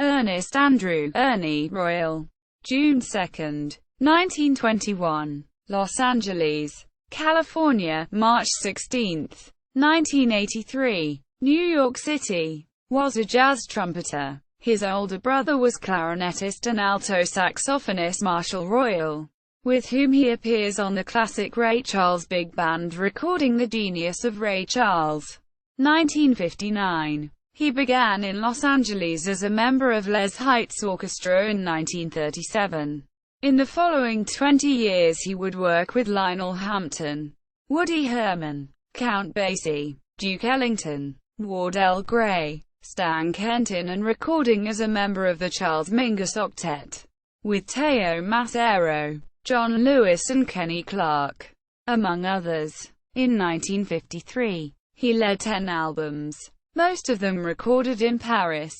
Ernest Andrew, Ernie, Royal. June 2, 1921. Los Angeles, California, March 16, 1983. New York City. Was a jazz trumpeter. His older brother was clarinetist and alto saxophonist Marshal Royal, with whom he appears on the classic Ray Charles Big Band recording The Genius of Ray Charles, 1959. He began in Los Angeles as a member of Les Hite's orchestra in 1937. In the following 20 years he would work with Lionel Hampton, Woody Herman, Count Basie, Duke Ellington, Wardell Gray, Stan Kenton, and recording as a member of the Charles Mingus Octet, with Teo Macero, John Lewis and Kenny Clarke, among others. In 1953, he led 10 albums, most of them recorded in Paris.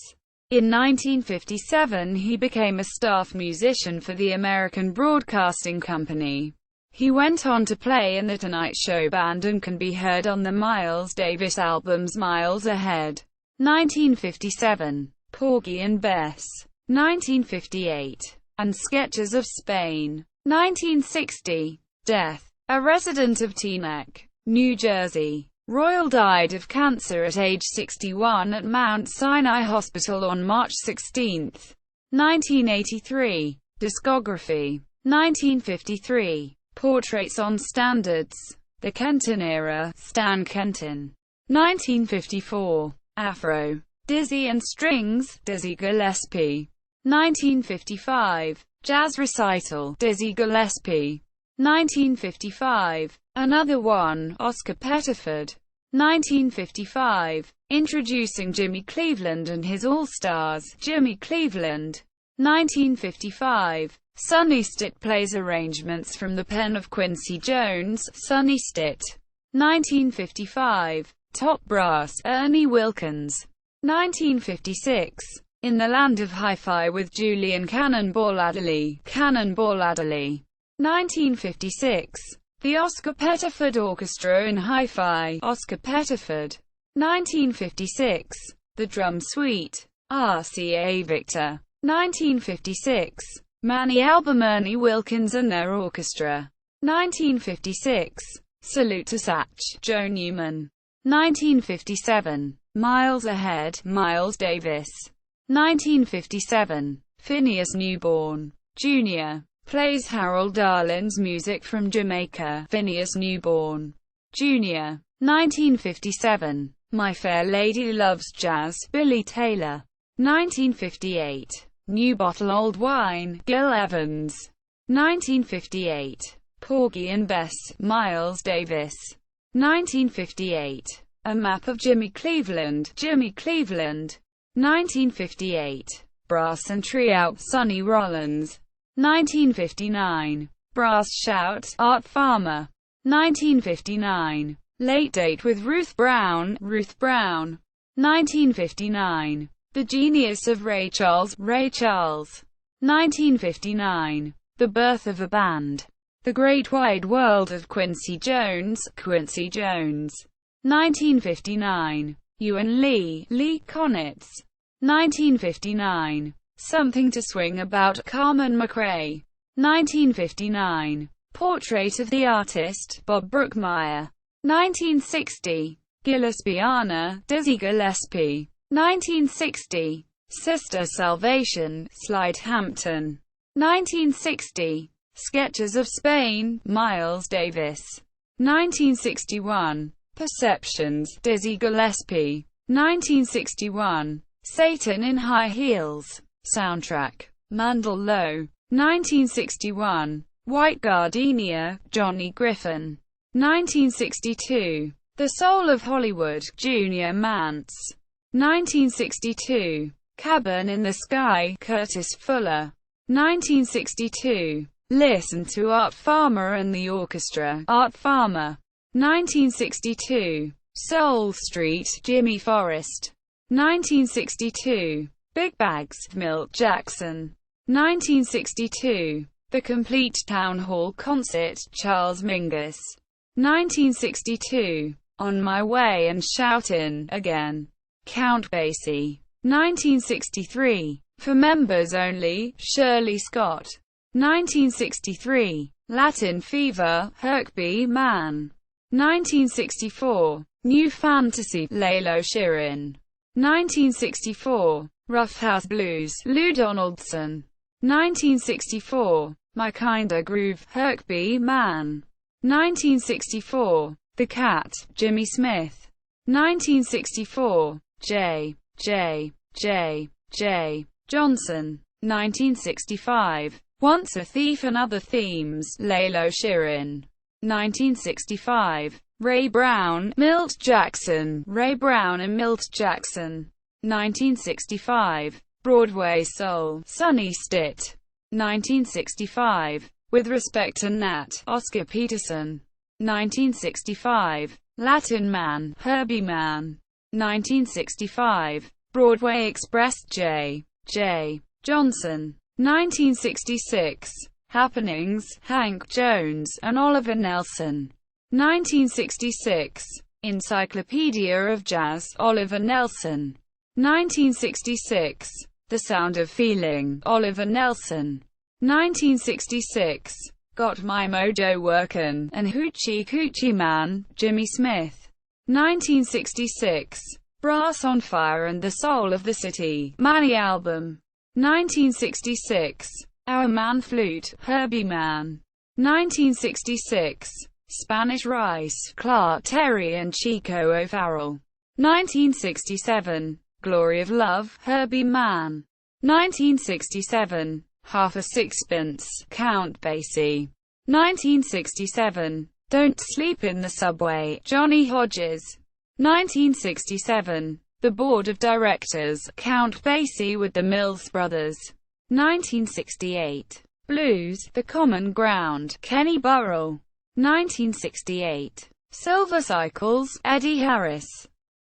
In 1957 he became a staff musician for the American Broadcasting Company. He went on to play in The Tonight Show Band and can be heard on the Miles Davis albums Miles Ahead, 1957, Porgy and Bess, 1958, and Sketches of Spain, 1960. Death. A resident of Teaneck, New Jersey, Royal died of cancer at age 61 at Mount Sinai Hospital on March 16, 1983. Discography. 1953. Portraits on Standards. The Kenton Era, Stan Kenton. 1954. Afro. Dizzy and Strings, Dizzy Gillespie. 1955. Jazz Recital, Dizzy Gillespie. 1955. Another One, Oscar Pettiford. 1955. Introducing Jimmy Cleveland and His All-Stars, Jimmy Cleveland. 1955. Sonny Stitt plays arrangements from the pen of Quincy Jones, Sonny Stitt. 1955. Top Brass, Ernie Wilkins. 1956. In the Land of Hi-Fi with Julian Cannonball Adderley, Cannonball Adderley. 1956. The Oscar Pettiford Orchestra in Hi-Fi, Oscar Pettiford. 1956. The Drum Suite, RCA Victor. 1956. Manny album Ernie Wilkins and Their Orchestra. 1956. Salute to Satch, Joe Newman. 1957. Miles Ahead, Miles Davis. 1957. Phineas Newborn, Jr. plays Harold Darlin's music from Jamaica, Phineas Newborn, Jr. 1957. My Fair Lady Loves Jazz, Billy Taylor. 1958. New Bottle Old Wine, Gil Evans. 1958. Porgy and Bess, Miles Davis. 1958. A Map of Jimmy Cleveland, Jimmy Cleveland. 1958. Brass and Trio, Sonny Rollins. 1959. Brass Shout, Art Farmer. 1959. Late Date with Ruth Brown, Ruth Brown. 1959. The Genius of Ray Charles, Ray Charles. 1959. The Birth of a Band. The Great Wide World of Quincy Jones, Quincy Jones. 1959. You and Lee, Lee Konitz. 1959. Something to Swing About, Carmen McRae. 1959. Portrait of the Artist, Bob Brookmeyer. 1960. Gillespiana, Dizzy Gillespie. 1960. Sister Salvation, Slide Hampton. 1960. Sketches of Spain, Miles Davis. 1961. Perceptions, Dizzy Gillespie. 1961. Satan in High Heels. Soundtrack, Mandel Lowe. 1961. White Gardenia, Johnny Griffin. 1962. The Soul of Hollywood, Junior Mance. 1962. Cabin in the Sky, Curtis Fuller. 1962. Listen to Art Farmer and the Orchestra, Art Farmer. 1962. Soul Street, Jimmy Forrest. 1962. Big Bags, Milt Jackson. 1962. The Complete Town Hall Concert, Charles Mingus. 1962. On My Way and Shoutin' Again, Count Basie. 1963. For members only, Shirley Scott. 1963. Latin Fever, Herkby Man. 1964. New Fantasy, Lalo Schifrin. 1964. Rough House Blues, Lou Donaldson. 1964. My Kinda Groove, Herkby Man. 1964. The Cat, Jimmy Smith. 1964. J. Johnson. 1965. Once a Thief and Other Themes, Lalo Schifrin. 1965. Ray Brown, Milt Jackson, Ray Brown and Milt Jackson. 1965. Broadway Soul, Sonny Stitt. 1965. With Respect to Nat, Oscar Peterson. 1965. Latin Man, Herbie Mann. 1965. Broadway Express, J. Johnson. 1966. Happenings, Hank Jones and Oliver Nelson. 1966. Encyclopedia of Jazz, Oliver Nelson. 1966. The Sound of Feeling, Oliver Nelson. 1966. Got My Mojo Workin' and Hoochie Coochie Man, Jimmy Smith. 1966. Brass on Fire and the Soul of the City, Manny Album. 1966. Our Man Flute, Herbie Mann. 1966. Spanish Rice, Clark Terry and Chico O'Farrell. 1967. Glory of Love, Herbie Mann. 1967. Half a Sixpence, Count Basie. 1967. Don't Sleep in the Subway, Johnny Hodges. 1967. The Board of Directors, Count Basie with the Mills Brothers. 1968. Blues, The Common Ground, Kenny Burrell. 1968. Silver Cycles, Eddie Harris.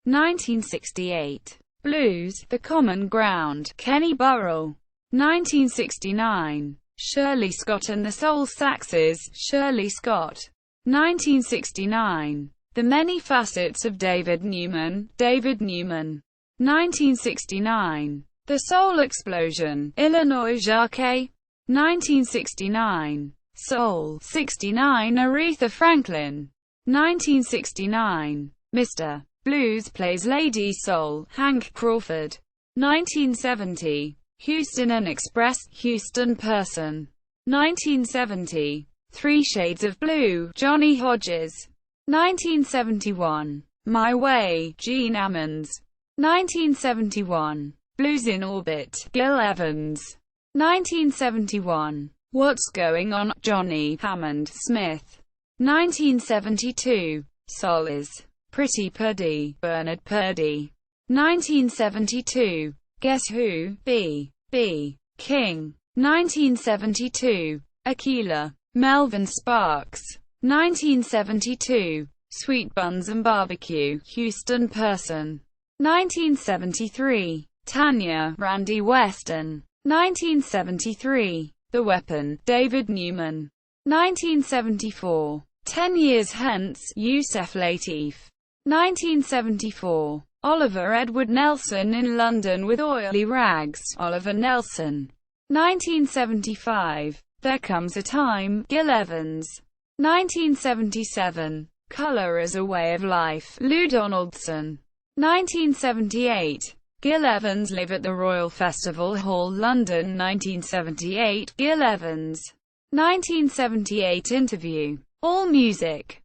1968. Blues, The Common Ground, Kenny Burrell. 1969. Shirley Scott and the Soul Saxes, Shirley Scott. 1969. The Many Facets of David Newman, David Newman. 1969. The Soul Explosion, Illinois Jacquet. 1969. Soul, 69 Aretha Franklin. 1969. Mr. Blues Plays Lady Soul, Hank Crawford. 1970. Houston and Express, Houston Person. 1970. Three Shades of Blue, Johnny Hodges. 1971. My Way, Gene Ammons. 1971. Blues in Orbit, Gil Evans. 1971. What's Going On, Johnny Hammond Smith. 1972. Soul is Pretty Purdy, Bernard Purdy. 1972. Guess Who, B. King. 1972. Aquila, Melvin Sparks. 1972. Sweet Buns and Barbecue, Houston Person. 1973. Tanya, Randy Weston. 1973. The Weapon, David Newman. 1974. 10 Years Hence, Yusef Lateef. 1974. Oliver Edward Nelson in London with Oily Rags, Oliver Nelson. 1975. There Comes a Time, Gil Evans. 1977. Color as a Way of Life, Lou Donaldson. 1978. Gil Evans Live at the Royal Festival Hall, London. 1978. Gil Evans. 1978 Interview. All Music.